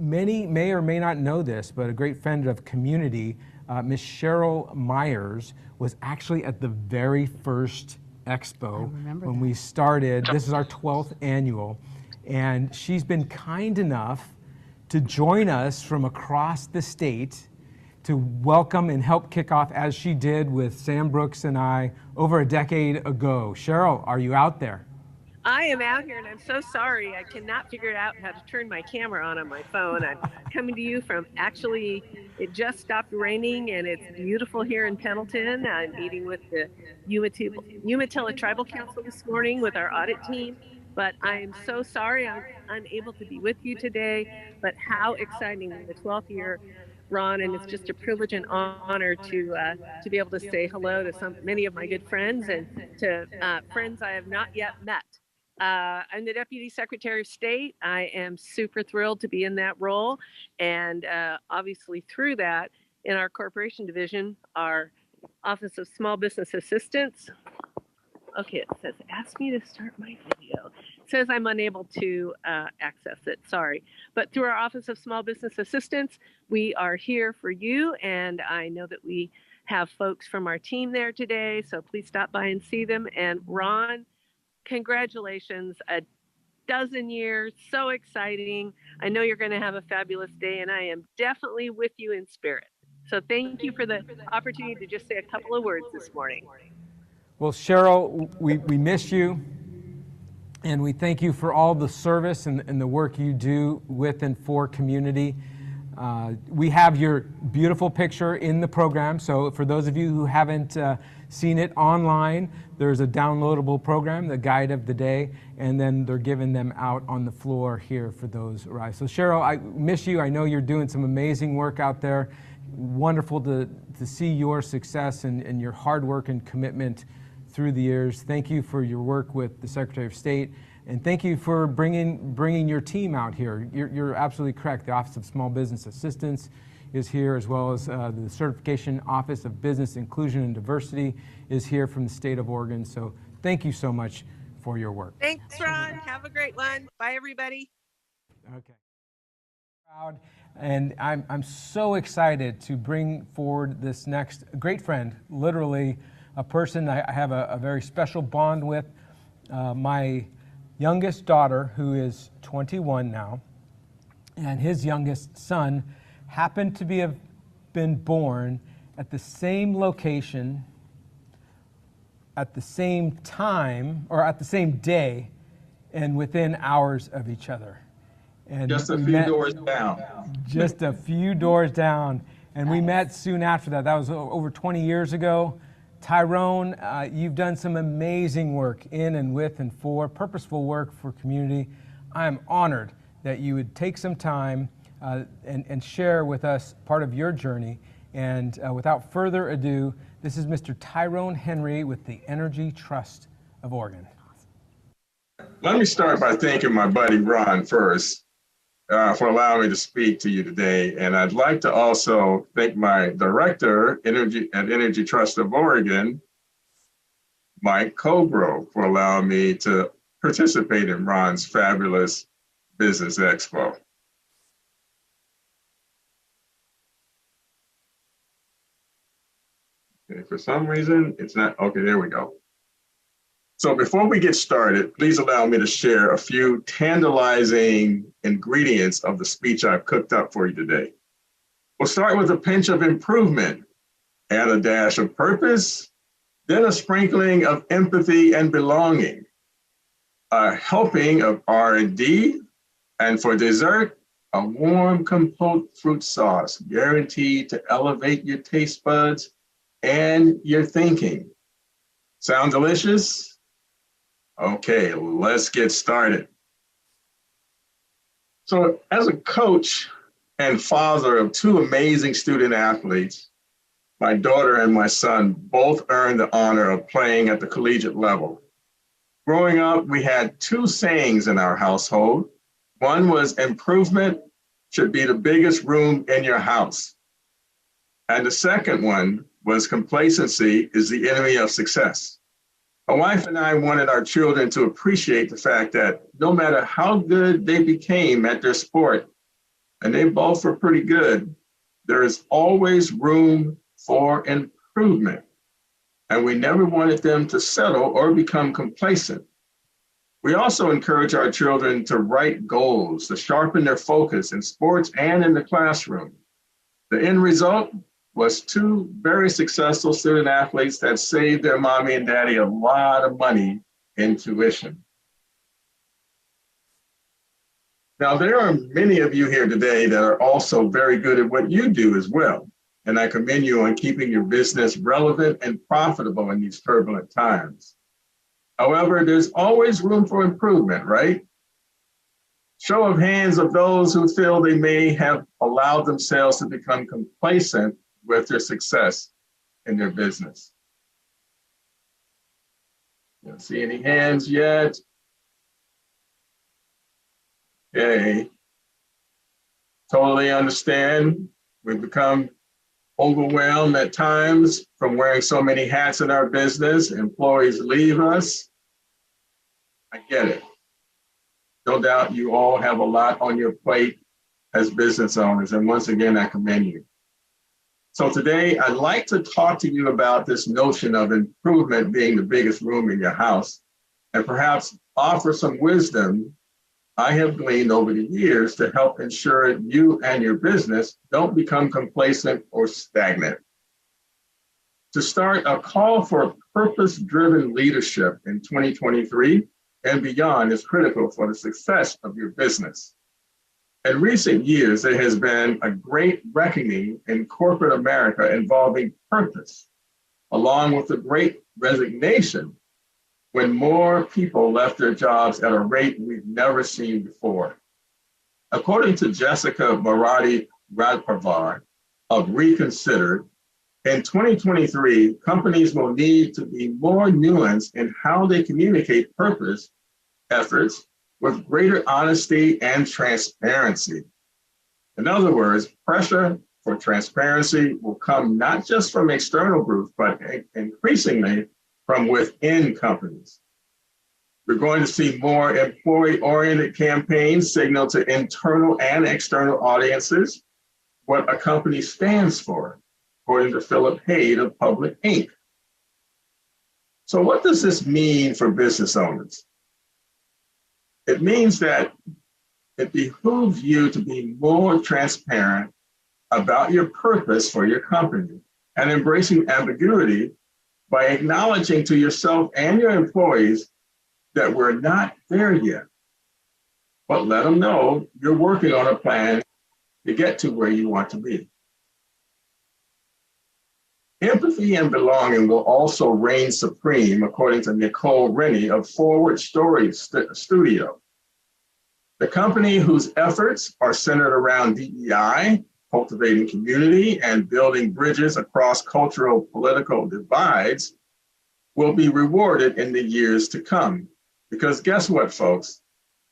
many may or may not know this, but a great friend of community, Miss Cheryl Myers, was actually at the very first expo when we started. This is our 12th annual, and she's been kind enough to join us from across the state to welcome and help kick off, as she did with Sam Brooks and I over a decade ago. Cheryl, are you out there? I am out here, and I'm so sorry. I cannot figure out how to turn my camera on my phone. I'm coming to you from, actually, it just stopped raining, and it's beautiful here in Pendleton. I'm meeting with the Umatilla Tribal Council this morning with our audit team. But I am so sorry I'm unable to be with you today. But how exciting, the 12th year, Ron, and it's just a privilege and honor to be able to say hello to many of my good friends and to friends I have not yet met. I'm the Deputy Secretary of State. I am super thrilled to be in that role, and obviously through that, in our Corporation Division, our Office of Small Business Assistance. Okay, it says, ask me to start my video. It says I'm unable to access it, sorry. But through our Office of Small Business Assistance, we are here for you. And I know that we have folks from our team there today, so please stop by and see them. And Ron, congratulations, a dozen years, so exciting. I know you're gonna have a fabulous day, and I am definitely with you in spirit. So thank you for the opportunity to just say a couple of words this morning. Well, Cheryl, we miss you, and we thank you for all the service and the work you do with and for community. We have your beautiful picture in the program, so for those of you who haven't seen it online, there's a downloadable program, the Guide of the Day, and then they're giving them out on the floor here for those arrive. So Cheryl, I miss you. I know you're doing some amazing work out there. Wonderful to see your success and your hard work and commitment through the years. Thank you for your work with the Secretary of State, and thank you for bringing your team out here. You're absolutely correct. The Office of Small Business Assistance is here, as well as the Certification Office of Business Inclusion and Diversity is here from the state of Oregon. So thank you so much for your work. Thanks, Ron. Have a great one. Bye, everybody. Okay. Proud. And I'm so excited to bring forward this next great friend, literally a person I have a very special bond with. My youngest daughter, who is 21 now, and his youngest son happened to have been born at the same location, at the same time, or at the same day, and within hours of each other. And just a few doors down. Just a few doors down. And we met soon after that. That was over 20 years ago. Tyrone, you've done some amazing work in and with and for, purposeful work for community. I am honored that you would take some time and share with us part of your journey. And without further ado, this is Mr. Tyrone Henry with the Energy Trust of Oregon. Let me start by thanking my buddy Ron first for allowing me to speak to you today. And I'd like to also thank my director at Energy Trust of Oregon, Mike Cobro, for allowing me to participate in Ron's fabulous Business Expo. Okay, for some reason, it's not, okay, there we go. So before we get started, please allow me to share a few tantalizing ingredients of the speech I've cooked up for you today. We'll start with a pinch of improvement, add a dash of purpose, then a sprinkling of empathy and belonging, a helping of R&D, and for dessert, a warm compote fruit sauce guaranteed to elevate your taste buds and your thinking. Sound delicious? Okay, let's get started. So as a coach and father of two amazing student athletes, my daughter and my son both earned the honor of playing at the collegiate level. Growing up, we had two sayings in our household. One was improvement should be the biggest room in your house. And the second one was complacency is the enemy of success. My wife and I wanted our children to appreciate the fact that no matter how good they became at their sport, and they both were pretty good. There is always room for improvement, and we never wanted them to settle or become complacent. We also encourage our children to write goals, to sharpen their focus in sports and in the classroom. The end result was two very successful student athletes that saved their mommy and daddy a lot of money in tuition. Now, there are many of you here today that are also very good at what you do as well. And I commend you on keeping your business relevant and profitable in these turbulent times. However, there's always room for improvement, right? Show of hands of those who feel they may have allowed themselves to become complacent with their success in their business. Don't see any hands yet. Okay. Totally understand. We've become overwhelmed at times from wearing so many hats in our business. Employees leave us. I get it. No doubt you all have a lot on your plate as business owners. And once again, I commend you. So today, I'd like to talk to you about this notion of improvement being the biggest room in your house, and perhaps offer some wisdom I have gleaned over the years to help ensure you and your business don't become complacent or stagnant. To start, a call for purpose-driven leadership in 2023 and beyond is critical for the success of your business. In recent years, there has been a great reckoning in corporate America involving purpose, along with the great resignation when more people left their jobs at a rate we've never seen before. According to Jessica Marathi Radpavar of Reconsidered, in 2023, companies will need to be more nuanced in how they communicate purpose efforts with greater honesty and transparency. In other words, pressure for transparency will come not just from external groups, but increasingly from within companies. We're going to see more employee-oriented campaigns signal to internal and external audiences what a company stands for, according to Philip Haid of Public Inc. So what does this mean for business owners? It means that it behooves you to be more transparent about your purpose for your company and embracing ambiguity by acknowledging to yourself and your employees that we're not there yet. But let them know you're working on a plan to get to where you want to be. Empathy and belonging will also reign supreme, according to Nicole Rennie of Forward Story Studio. The company whose efforts are centered around DEI, cultivating community, and building bridges across cultural political divides will be rewarded in the years to come. Because guess what, folks?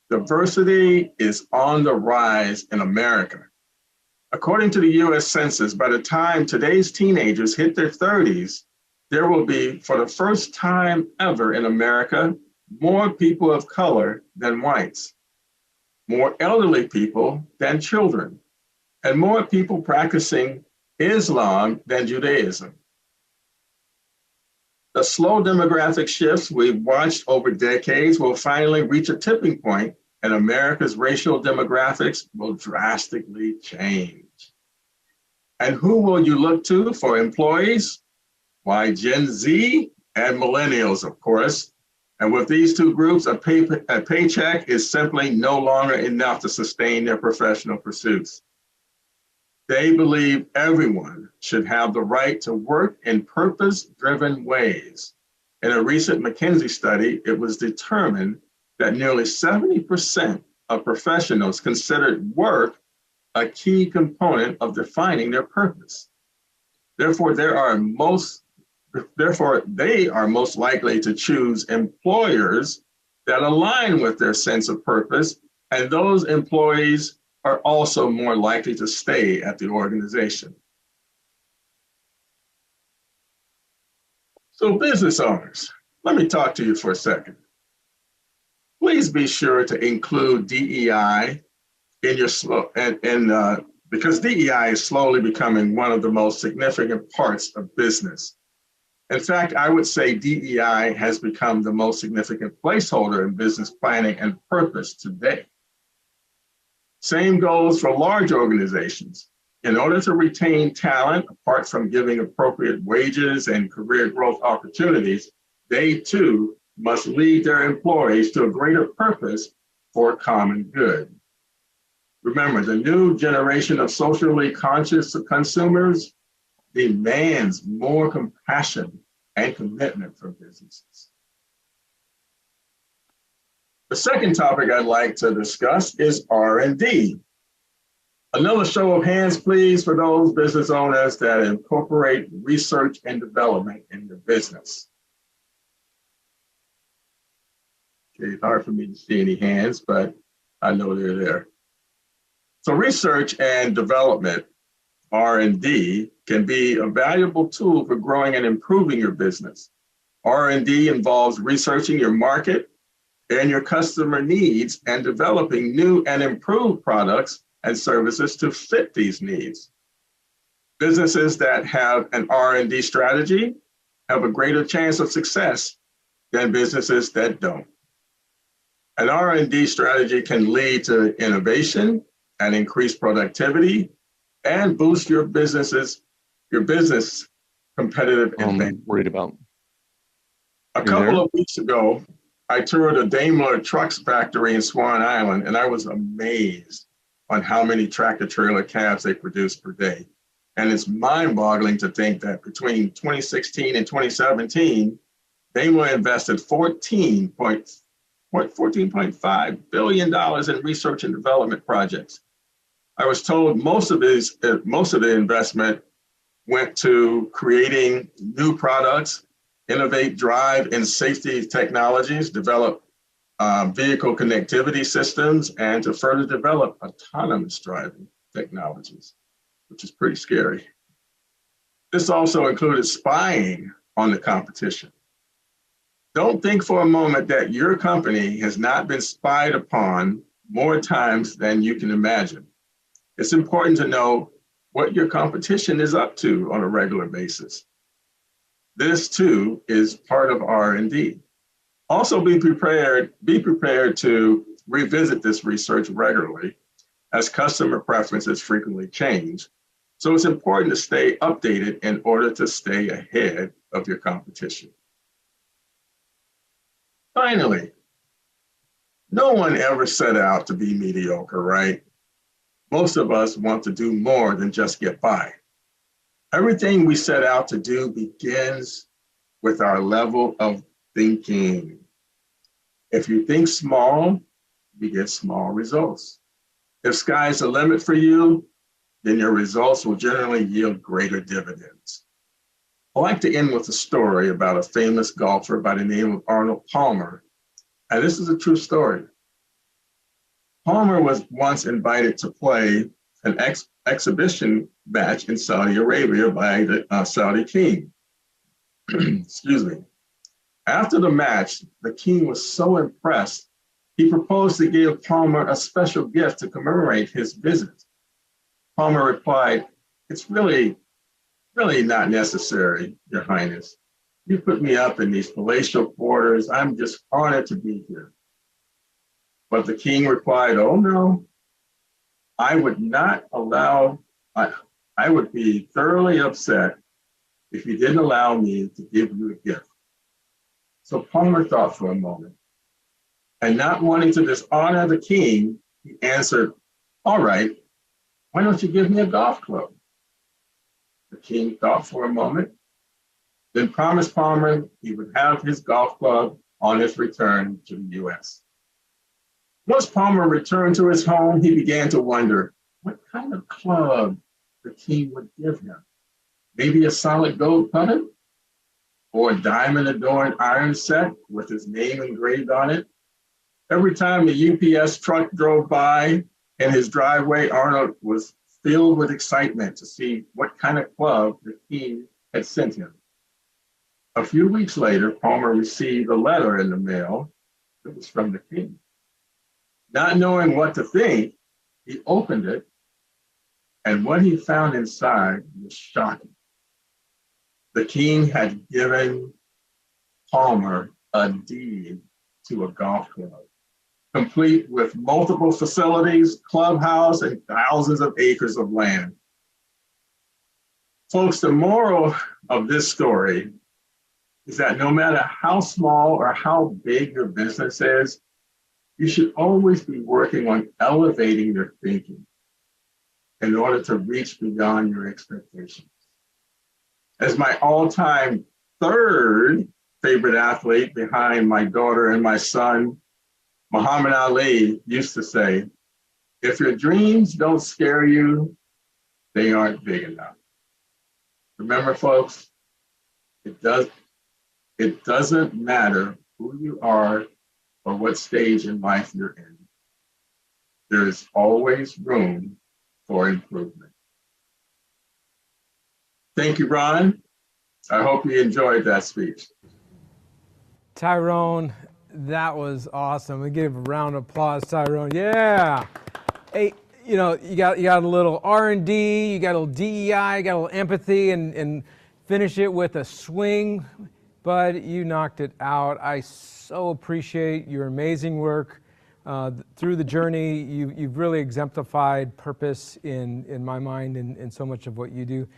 Diversity is on the rise in America. According to the US Census, by the time today's teenagers hit their 30s, there will be, for the first time ever in America, more people of color than whites, more elderly people than children, and more people practicing Islam than Judaism. The slow demographic shifts we've watched over decades will finally reach a tipping point, and America's racial demographics will drastically change. And who will you look to for employees? Why, Gen Z and millennials, of course. And with these two groups, a paycheck is simply no longer enough to sustain their professional pursuits. They believe everyone should have the right to work in purpose-driven ways. In a recent McKinsey study, it was determined that nearly 70% of professionals considered work a key component of defining their purpose. Therefore, they are most likely to choose employers that align with their sense of purpose, and those employees are also more likely to stay at the organization. So business owners, let me talk to you for a second. Please be sure to include DEI in your slow because DEI is slowly becoming one of the most significant parts of business. In fact, I would say DEI has become the most significant placeholder in business planning and purpose today. Same goes for large organizations. In order to retain talent, apart from giving appropriate wages and career growth opportunities, they too must lead their employees to a greater purpose for common good. Remember, the new generation of socially conscious consumers demands more compassion and commitment from businesses. The second topic I'd like to discuss is R&D. Another show of hands, please, for those business owners that incorporate research and development in their business. Okay, it's hard for me to see any hands, but I know they're there. So research and development, R&D, can be a valuable tool for growing and improving your business. R&D involves researching your market and your customer needs and developing new and improved products and services to fit these needs. Businesses that have an R&D strategy have a greater chance of success than businesses that don't. An R&D strategy can lead to innovation and increase productivity and boost your business competitive advantage. Worried about. A couple of weeks ago, I toured a Daimler trucks factory in Swan Island, and I was amazed on how many tractor trailer cabs they produce per day. And it's mind-boggling to think that between 2016 and 2017, Daimler invested $14.5 billion in research and development projects. I was told most of the investment went to creating new products, innovate drive and safety technologies, develop vehicle connectivity systems, and to further develop autonomous driving technologies, which is pretty scary. This also included spying on the competition. Don't think for a moment that your company has not been spied upon more times than you can imagine. It's important to know what your competition is up to on a regular basis. This too is part of R&D. Also be prepared to revisit this research regularly as customer preferences frequently change. So it's important to stay updated in order to stay ahead of your competition. Finally, no one ever set out to be mediocre, right? Most of us want to do more than just get by. Everything we set out to do begins with our level of thinking. If you think small, you get small results. If sky's the limit for you, then your results will generally yield greater dividends. I like to end with a story about a famous golfer by the name of Arnold Palmer. And this is a true story. Palmer was once invited to play an exhibition match in Saudi Arabia by the Saudi king. Excuse me. After the match, the king was so impressed, he proposed to give Palmer a special gift to commemorate his visit. Palmer replied, "It's really not necessary, Your Highness. You put me up in these palatial quarters. I'm just honored to be here." But the king replied, "Oh no, I would be thoroughly upset if you didn't allow me to give you a gift." So Palmer thought for a moment, and not wanting to dishonor the king, he answered, "All right, why don't you give me a golf club?" The king thought for a moment, then promised Palmer he would have his golf club on his return to the US. Once Palmer returned to his home, he began to wonder what kind of club the king would give him. Maybe a solid gold putter? Or a diamond-adorned iron set with his name engraved on it? Every time the UPS truck drove by in his driveway, Arnold was filled with excitement to see what kind of club the king had sent him. A few weeks later, Palmer received a letter in the mail that was from the king. Not knowing what to think, He opened it, and what he found inside was shocking. The king had given Palmer a deed to a golf club, complete with multiple facilities, clubhouse, and thousands of acres of land. Folks, the moral of this story is that no matter how small or how big your business is, you should always be working on elevating your thinking in order to reach beyond your expectations. As my all-time third favorite athlete behind my daughter and my son, Muhammad Ali, used to say, if your dreams don't scare you, they aren't big enough. Remember, folks, it doesn't matter who you are or what stage in life you're in. There is always room for improvement. Thank you, Ron. I hope you enjoyed that speech. Tyrone, that was awesome. We give a round of applause, Tyrone. Yeah. Hey, you know, you got a little R&D, you got a little DEI, you got a little empathy, and finish it with a swing. Bud, you knocked it out. I so appreciate your amazing work. Through the journey, you've really exemplified purpose in my mind and so much of what you do.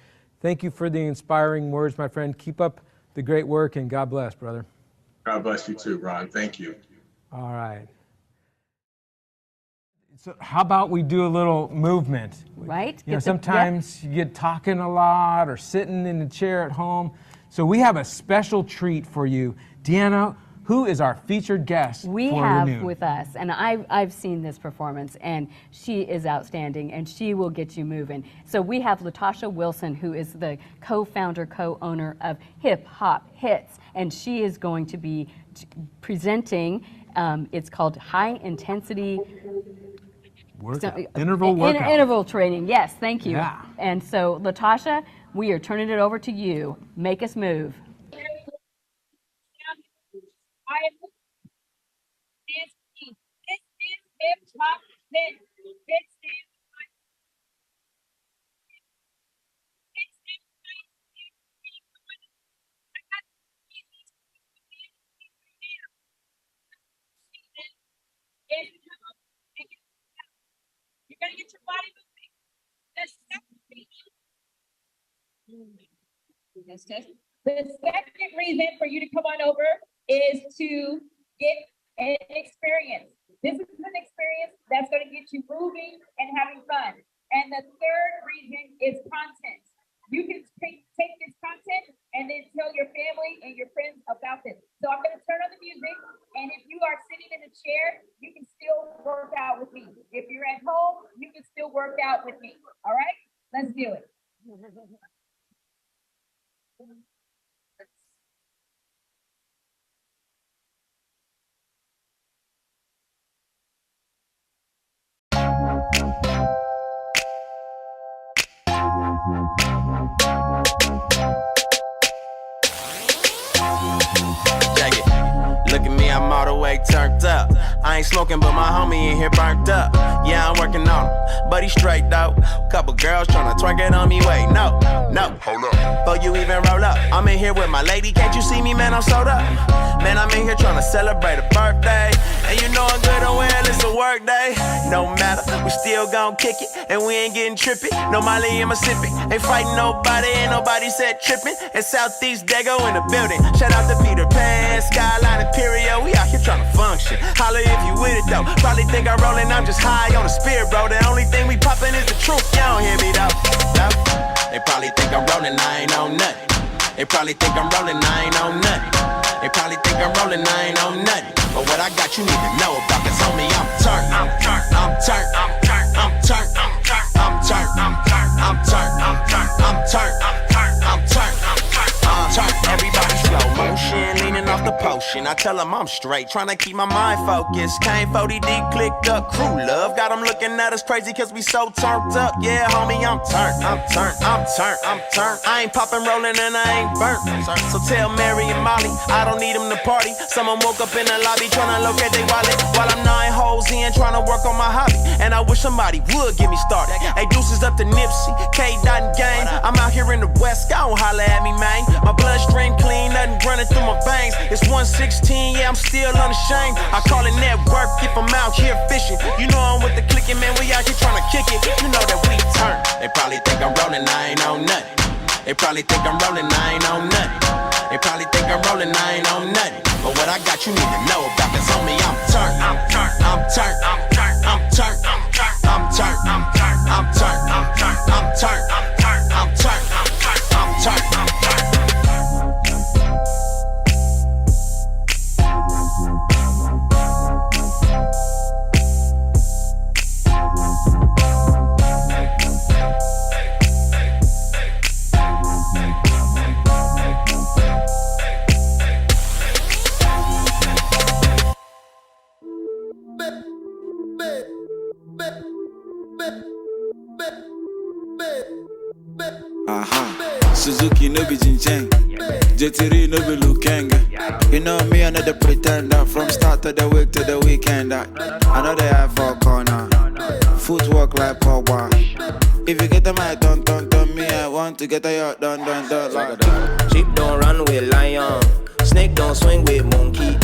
Thank you for the inspiring words, my friend. Keep up the great work, and God bless, brother. God bless you too, Ron. Thank you. All right. So how about we do a little movement? Right. You know, sometimes you get talking a lot or sitting in the chair at home. So we have a special treat for you. Deanna, who is our featured guest we for have noon? with us, and I've seen this performance, and she is outstanding, and she will get you moving. So we have Latasha Wilson, who is the co-founder, co-owner of Hip Hop Hits, and she is going to be presenting. It's called High Intensity Interval workout. Interval training. Yes, thank you. Yeah. And so, Latasha, we are turning it over to you. Make us move. This is Hip Hop Hits. You're gonna get your body moving. The second reason for you to come on over is to get an experience. This is an experience that's going to get you moving and having fun. And the third reason is content. You can take this content and then tell your family and your friends about this. So I'm going to turn on the music, and if you are sitting in a chair, you can still work out with me. If you're at home, you can still work out with me. All right, let's do it. Check it. Look at me, I'm all the way turned up. I ain't smoking, but my homie in here burnt up. Yeah, I'm working on him, but he straight though. Couple girls tryna twerk it on me, wait, no. Hold up. Before you even roll up, I'm in here with my lady, can't you see me, man, I'm sold up. Man, I'm in here tryna celebrate a birthday. And you know I'm good and well, it's a work day. No matter, we still gon' kick it, and we ain't getting trippy. No Molly in Mississippi, ain't fighting nobody, ain't nobody said tripping. And Southeast Dago in the building, shout out to Peter Pan, Skyline Imperial, we out here tryna function. Holla if you with it though, probably think I'm rolling, I'm just high on the spirit, bro. The only thing we poppin' is the truth, you don't hear me though. No. They probably think I'm rolling, I ain't on nothing. They probably think I'm rolling, I ain't on nothing. They probably think I'm rolling, I ain't on nothing. But what I got you need to know about, cause homie, I'm turned. I'm turned. I'm turned. I'm turned. I'm turned. I'm turned. I'm turned. I'm turned. I'm turned. I'm turned. I'm turned. I'm turned. I'm turned. I'm turned. I'm turned. Everybody slow motion, leaning off the potion. fishing. I tell them I'm straight, trying to keep my mind focused. Came 40D, clicked up, crew love. Got them looking at us crazy cause we so turned up. Yeah, homie, I'm turned. I ain't popping, rolling, and I ain't burnt. So tell Mary and Molly, I don't need them to party. Someone woke up in the lobby trying to locate their wallet. While I'm 9 holes in, trying to work on my hobby. And I wish somebody would get me started. Hey, deuces up to Nipsey, K-Dot and Gang. I'm out here in the West, don't holla at me, man. My bloodstream clean, nothing running through my veins. It's 116, yeah, I'm still unashamed. I call it network if I'm out here fishing. You know I'm with the clicking, man, we out here trying to kick it. You know that we turn. They probably think I'm rolling, I ain't on nothing. They probably think I'm rolling, I ain't on nothing. They probably think I'm rolling, I ain't on nothing. But what I got, you need to know about, cause homie, I'm turned. I'm turned. I'm turned. I'm turned. I'm turned. I'm turned. I'm turned. I'm turned. I'm turned. I'm turned. I'm turned. I'm turned. I'm turned. I'm turned. Suzuki no be Jincheng, JT no be Lukenga. You know me, another pretender. From start of the week to the weekend. Another eye for corner, footwork like Pogba. If you get the mic, don't me. I want to get a yacht, done. Like sheep don't run with lion, snake don't swing with monkey.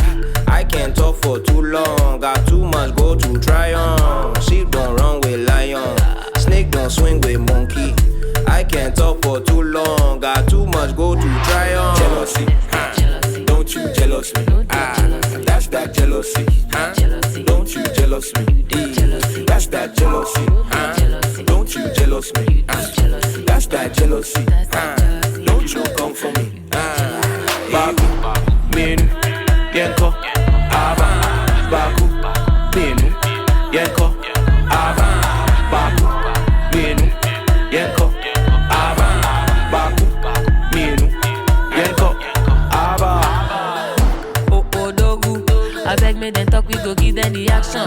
I can't talk for too long, got too much go to try on. Sheep don't run with lion, snake don't swing with monkey. I can't talk for too long, got too much go to try on. Jealousy, don't you jealous me? That's that jealousy, don't you jealous me? That's that jealousy, don't you jealous me? That's that jealousy, don't you come for me? Baku, menu, yenko, ava. Baku, menu, yenko, ava. Baku, menu, yenko. I beg me then talk, we go give them the action.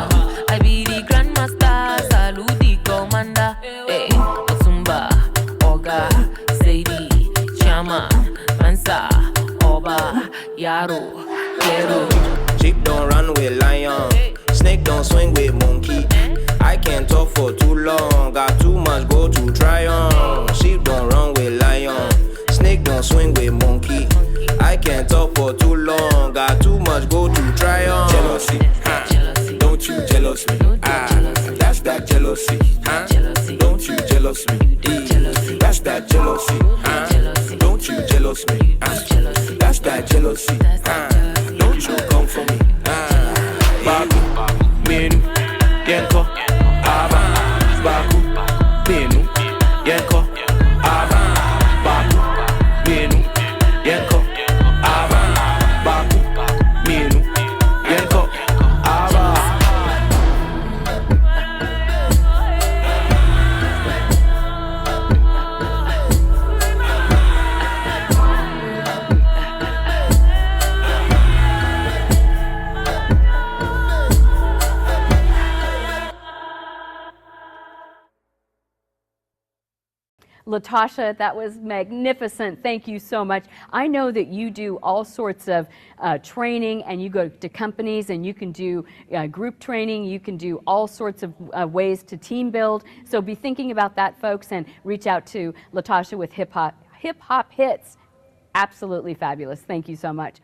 I be the grandmaster, salute the commander. Hey, Otumba, Oga, Sadie, Chama, Mansa, Oba, Yaro, Kero. Sheep don't run with lion, snake don't swing with monkey. I can't talk for too long, got too much go to try on. Sheep don't run with lion, snake don't swing with monkey. I can't talk for too long, got too much go to try on. Jealousy, don't you jealous me? That's that jealousy, don't you jealous me? That's that jealousy, don't you jealous me? That's that jealousy, don't you come for me? Baku, menu, yenko, ava. Baku, menu, yenko, ava. Baku, menu, yenko. Latasha, that was magnificent. Thank you so much. I know that you do all sorts of training, and you go to companies and you can do group training. You can do all sorts of ways to team build. So be thinking about that, folks, and reach out to Latasha with Hip Hop Hits. Absolutely fabulous. Thank you so much.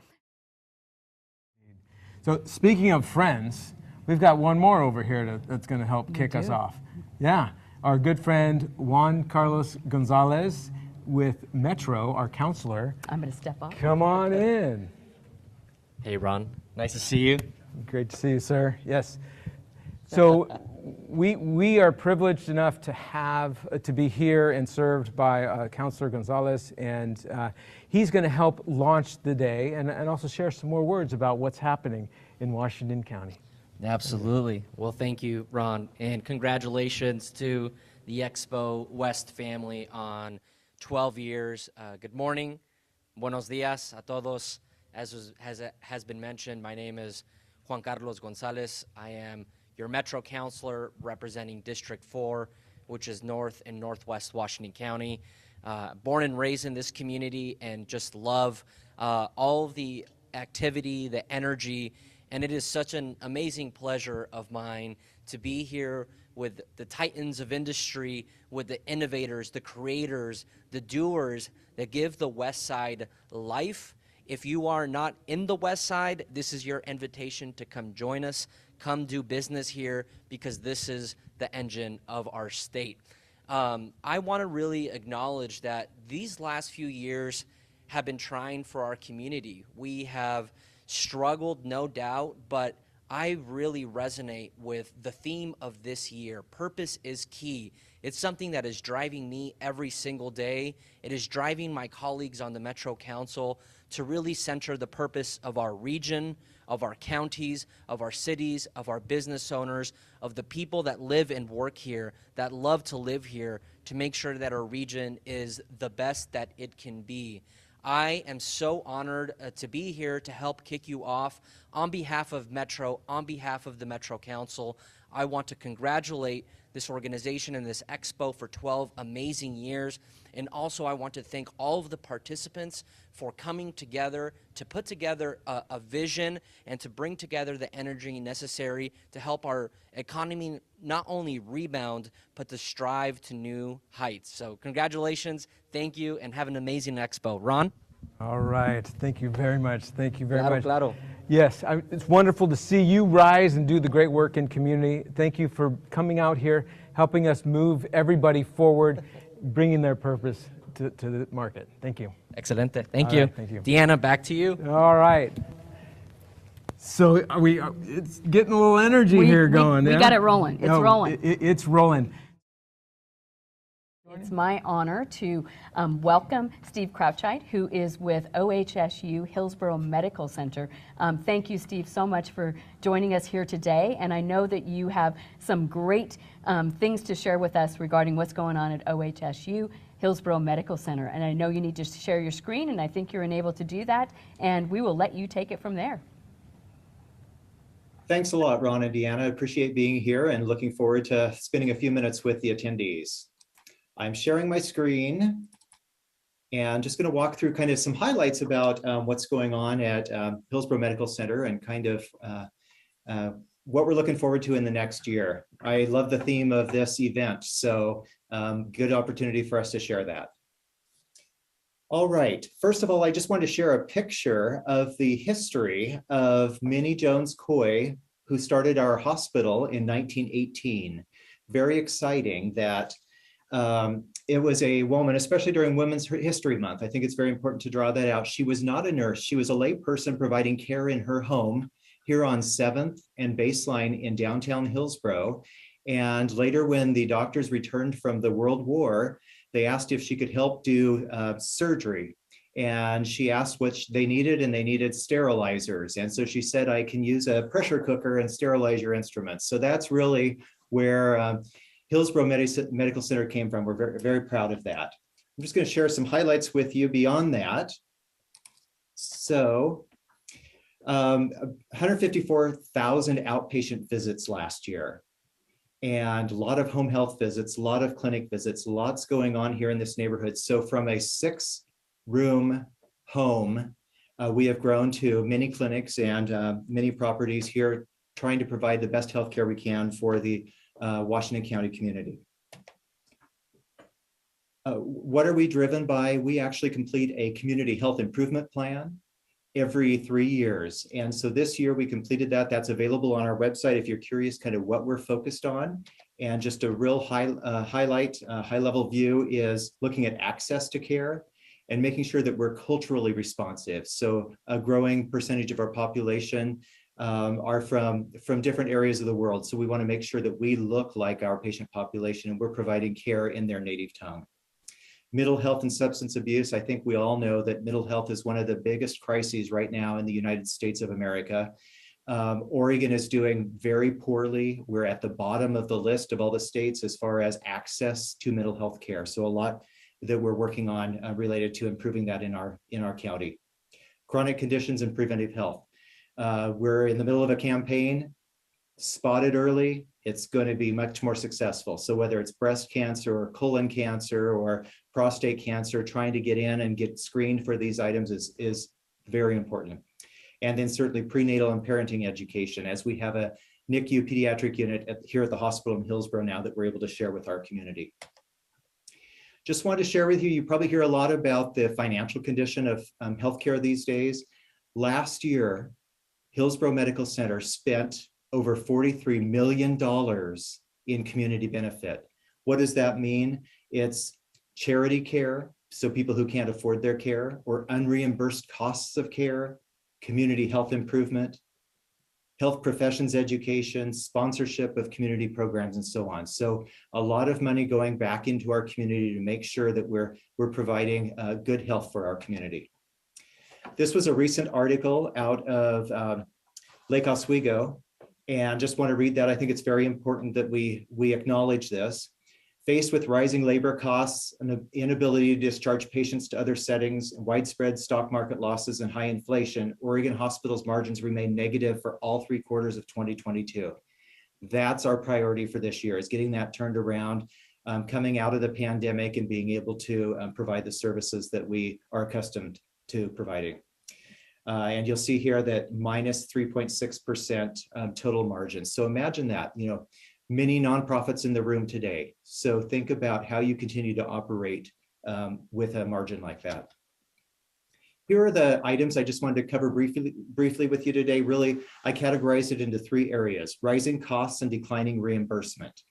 So speaking of friends, we've got one more over here that's going to help kick us off. Yeah. Our good friend Juan Carlos Gonzalez with Metro, our counselor. I'm going to step up. Come on in. Hey, Ron. Nice to see you. Great to see you, sir. Yes. So we are privileged enough to be here and served by Counselor Gonzalez, and he's going to help launch the day and also share some more words about what's happening in Washington County. Absolutely. Well, thank you, Ron, and congratulations to the Expo West family on 12 years. Good morning. Buenos días a todos. has been mentioned, my name is Juan Carlos Gonzalez. I am your Metro Counselor representing District 4, which is North and Northwest Washington County. Born and raised in this community and just love all of the activity, the energy, and it is such an amazing pleasure of mine to be here with the titans of industry, with the innovators, the creators, the doers that give the West Side life. If you are not in the West Side, this is your invitation to come join us, come do business here, because this is the engine of our state. I want to really acknowledge that these last few years have been trying for our community. We have struggled, no doubt, but I really resonate with the theme of this year. Purpose is key. It's something that is driving me every single day. It is driving my colleagues on the Metro Council to really center the purpose of our region, of our counties, of our cities, of our business owners, of the people that live and work here, that love to live here, to make sure that our region is the best that it can be. I am so honored to be here to help kick you off. On behalf of Metro, on behalf of the Metro Council, I want to congratulate this organization and this expo for 12 amazing years. And also I want to thank all of the participants for coming together to put together a vision and to bring together the energy necessary to help our economy not only rebound, but to strive to new heights. So congratulations, thank you, and have an amazing expo. Ron? All right. Thank you very much. Thank you very Claro, much. claro. Yes, it's wonderful to see you rise and do the great work in community. Thank you for coming out here, helping us move everybody forward, bringing their purpose to the market. Thank you. Excelente. Thank All you. right, thank you. Deanna, back to you. All right. So it's getting a little energy here going. We yeah? got it rolling. It's rolling. It's rolling. It's my honor to welcome Steve Crouchite, who is with OHSU Hillsborough Medical Center. Thank you, Steve, so much for joining us here today. And I know that you have some great things to share with us regarding what's going on at OHSU Hillsborough Medical Center. And I know you need to share your screen, and I think you're enabled to do that. And we will let you take it from there. Thanks a lot, Ron and Deanna. I appreciate being here and looking forward to spending a few minutes with the attendees. I'm sharing my screen and just going to walk through kind of some highlights about what's going on at Hillsborough Medical Center and kind of what we're looking forward to in the next year. I love the theme of this event, so good opportunity for us to share that. All right, first of all, I just wanted to share a picture of the history of Minnie Jones Coy, who started our hospital in 1918. Very exciting that it was a woman, especially during Women's History Month. I think it's very important to draw that out. She was not a nurse. She was a lay person providing care in her home here on 7th and Baseline in downtown Hillsborough. And later, when the doctors returned from the World War, they asked if she could help do surgery. And she asked what they needed, and they needed sterilizers. And so she said, I can use a pressure cooker and sterilize your instruments. So that's really where Hillsborough Medical Center came from. We're very, very proud of that. I'm just going to share some highlights with you beyond that. So 154,000 outpatient visits last year, and a lot of home health visits, a lot of clinic visits, lots going on here in this neighborhood. So from a 6-room home, we have grown to many clinics and many properties here, trying to provide the best healthcare we can for the Washington County community. What are we driven by? We actually complete a community health improvement plan every 3 years. And so this year we completed that. That's available on our website if you're curious kind of what we're focused on. And just a real high-level view is looking at access to care and making sure that we're culturally responsive. So a growing percentage of our population are from different areas of the world. So we want to make sure that we look like our patient population and we're providing care in their native tongue. Mental health and substance abuse. I think we all know that mental health is one of the biggest crises right now in the United States of America. Oregon is doing very poorly. We're at the bottom of the list of all the states as far as access to mental health care. So a lot that we're working on related to improving that in our county. chronic conditions and preventive health. We're in the middle of a campaign. Spotted early, it's going to be much more successful. So whether it's breast cancer or colon cancer or prostate cancer, trying to get in and get screened for these items is very important. And then certainly prenatal and parenting education, as we have a NICU pediatric unit here at the hospital in Hillsborough now that we're able to share with our community. Just wanted to share with you, you probably hear a lot about the financial condition of healthcare these days. Last year, Hillsborough Medical Center spent over $43 million in community benefit. What does that mean? It's charity care, so people who can't afford their care, or unreimbursed costs of care, community health improvement, health professions education, sponsorship of community programs, and so on. So a lot of money going back into our community to make sure that we're providing good health for our community. This was a recent article out of Lake Oswego, and just want to read that. I think it's very important that we acknowledge this. Faced with rising labor costs and the inability to discharge patients to other settings, widespread stock market losses and high inflation, Oregon hospitals' margins remain negative for all 3 quarters of 2022. That's our priority for this year, is getting that turned around, coming out of the pandemic and being able to provide the services that we are accustomed to providing. And you'll see here that minus 3.6% total margin. So imagine that, you know, many nonprofits in the room today. So think about how you continue to operate with a margin like that. Here are the items I just wanted to cover briefly with you today. Really, I categorized it into 3 areas: rising costs and declining reimbursement.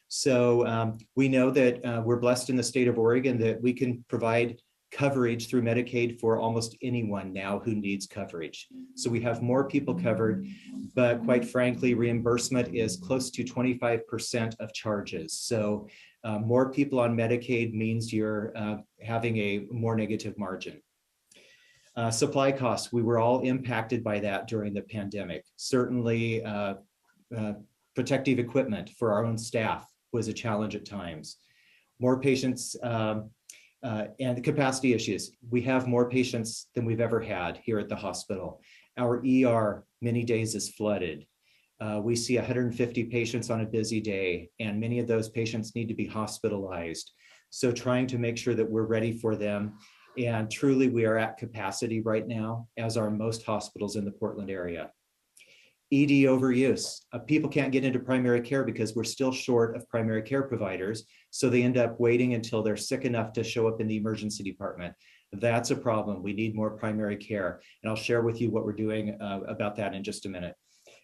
So we know that we're blessed in the state of Oregon that we can provide coverage through Medicaid for almost anyone now who needs coverage. So we have more people covered, but quite frankly, reimbursement is close to 25% of charges. So more people on Medicaid means you're having a more negative margin. Supply costs, we were all impacted by that during the pandemic. Certainly protective equipment for our own staff was a challenge at times. More patients, and the capacity issues. We have more patients than we've ever had here at the hospital. Our ER many days is flooded. We see 150 patients on a busy day, and many of those patients need to be hospitalized. So trying to make sure that we're ready for them. And truly, we are at capacity right now, as are most hospitals in the Portland area. ED overuse. People can't get into primary care because we're still short of primary care providers. So they end up waiting until they're sick enough to show up in the emergency department. That's a problem. We need more primary care. And I'll share with you what we're doing about that in just a minute.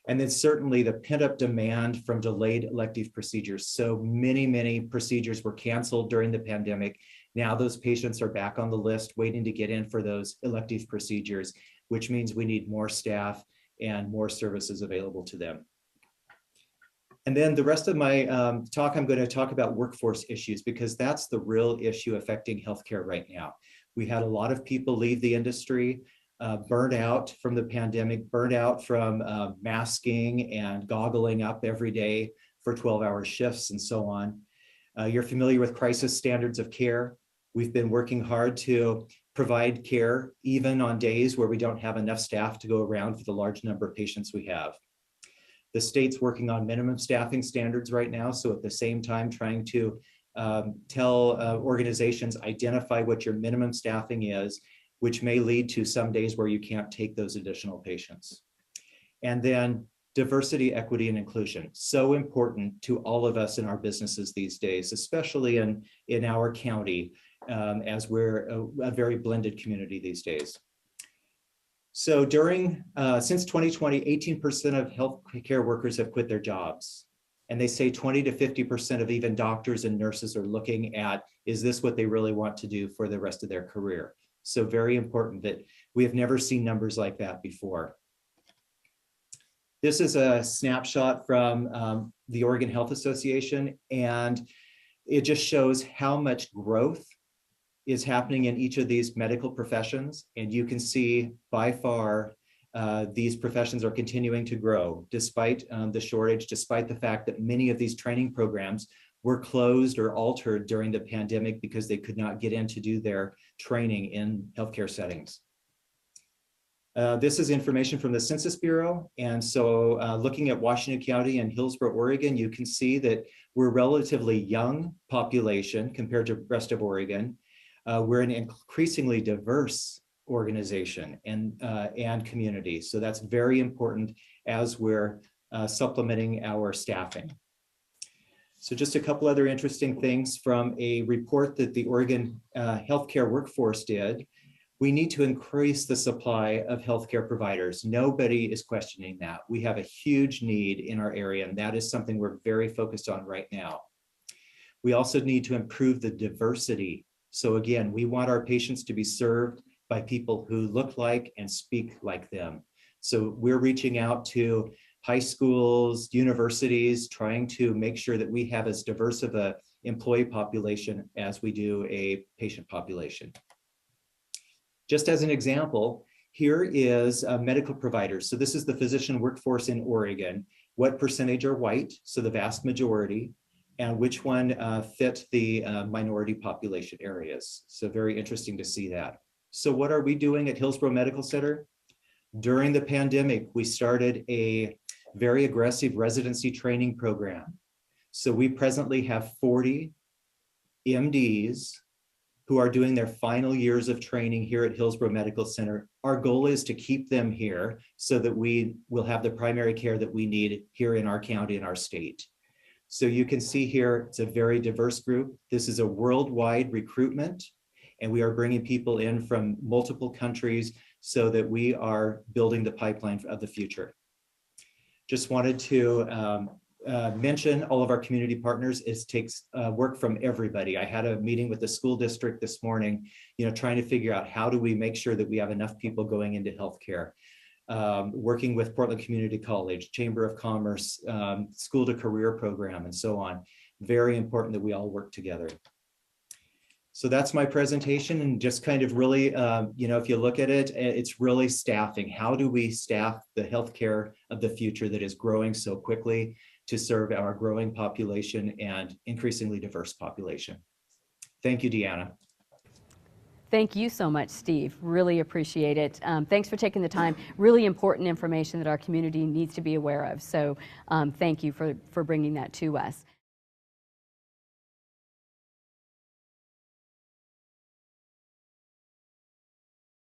And then certainly the pent-up demand from delayed elective procedures. So many procedures were canceled during the pandemic. Now those patients are back on the list waiting to get in for those elective procedures, which means we need more staff and more services available to them. And then the rest of my talk, I'm going to talk about workforce issues, because that's the real issue affecting healthcare right now. We had a lot of people leave the industry, burned out from the pandemic, burned out from masking and goggling up every day for 12-hour shifts and so on. You're familiar with crisis standards of care. We've been working hard to provide care even on days where we don't have enough staff to go around for the large number of patients we have. The state's working on minimum staffing standards right now. So at the same time, trying to tell organizations, identify what your minimum staffing is, which may lead to some days where you can't take those additional patients. And then diversity, equity, and inclusion. So important to all of us in our businesses these days, especially in our county, as we're a very blended community these days. So since 2020, 18% of healthcare workers have quit their jobs. And they say 20 to 50% of even doctors and nurses are looking at, is this what they really want to do for the rest of their career? So very important that we have never seen numbers like that before. This is a snapshot from the Oregon Health Association, and it just shows how much growth is happening in each of these medical professions. And you can see by far, these professions are continuing to grow despite the shortage, despite the fact that many of these training programs were closed or altered during the pandemic because they could not get in to do their training in healthcare settings. This is information from the Census Bureau. And so looking at Washington County and Hillsborough, Oregon, you can see that we're a relatively young population compared to the rest of Oregon. We're an increasingly diverse organization and community. So that's very important as we're supplementing our staffing. So just a couple other interesting things from a report that the Oregon healthcare workforce did. We need to increase the supply of healthcare providers. Nobody is questioning that. We have a huge need in our area, and that is something we're very focused on right now. We also need to improve the diversity. So again, we want our patients to be served by people who look like and speak like them. So we're reaching out to high schools, universities, trying to make sure that we have as diverse of a employee population as we do a patient population. Just as an example, here is medical providers. So this is the physician workforce in Oregon. What percentage are white? So the vast majority, and which one fit the minority population areas. So very interesting to see that. So what are we doing at Hillsborough Medical Center? During the pandemic, we started a very aggressive residency training program. So we presently have 40 MDs who are doing their final years of training here at Hillsborough Medical Center. Our goal is to keep them here so that we will have the primary care that we need here in our county and our state. So you can see here, it's a very diverse group. This is a worldwide recruitment, and we are bringing people in from multiple countries so that we are building the pipeline of the future. Just wanted to mention all of our community partners. It takes work from everybody. I had a meeting with the school district this morning, trying to figure out how do we make sure that we have enough people going into healthcare. Working with Portland Community College, Chamber of Commerce, School to Career program, and so on. Very important that we all work together. So that's my presentation, and just kind of really, if you look at it, it's really staffing. How do we staff the healthcare of the future that is growing so quickly to serve our growing population and increasingly diverse population? Thank you, Deanna. Thank you so much, Steve. Really appreciate it. Thanks for taking the time. Really important information that our community needs to be aware of. So thank you for bringing that to us.